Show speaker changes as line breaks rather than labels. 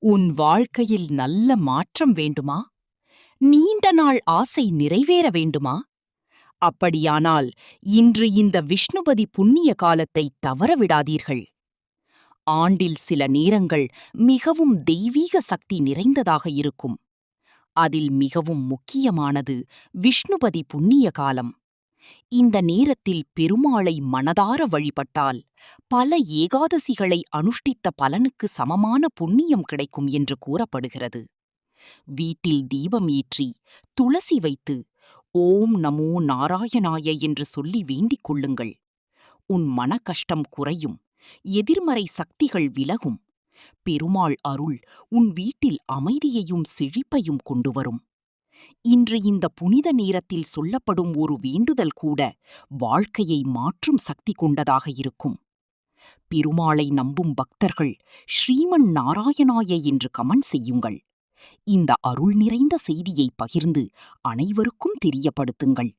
உன் வாழ்க்கையில் நல்ல மாற்றம் வேண்டுமா? நீண்ட நாள் ஆசை நிறைவேற வேண்டுமா? அப்படியானால் இன்று இந்த விஷ்ணுபதி புண்ணிய காலத்தை தவறவிடாதீர்கள். ஆண்டில் சில நேரங்கள் மிகவும் தெய்வீக சக்தி நிறைந்ததாக இருக்கும். அதில் மிகவும் முக்கியமானது விஷ்ணுபதி புண்ணிய காலம். இந்த நேரத்தில் பெருமாளை மனதார வழிபட்டால் பல ஏகாதசிகளை அனுஷ்டித்த பலனுக்கு சமமான புண்ணியம் கிடைக்கும் என்று கூறப்படுகிறது. வீட்டில் தீபம் ஏற்றி துளசி வைத்து ஓம் நமோ நாராயணாய என்று சொல்லி வேண்டிக் கொள்ளுங்கள். உன் மன கஷ்டம் குறையும், எதிர்மறை சக்திகள் விலகும். பெருமாள் அருள் உன் வீட்டில் அமைதியையும் செழிப்பையும் கொண்டு வரும். இன்று இந்த புனித நேரத்தில் சொல்லப்படும் ஒரு வேண்டுதல் கூட வாழ்க்கையை மாற்றும் சக்தி கொண்டதாக இருக்கும். பெருமாளை நம்பும் பக்தர்கள் ஸ்ரீமன் நாராயணாய என்று கமெண்ட் செய்யுங்கள். இந்த அருள் நிறைந்த செய்தியை பகிர்ந்து அனைவருக்கும் தெரியப்படுத்துங்கள்.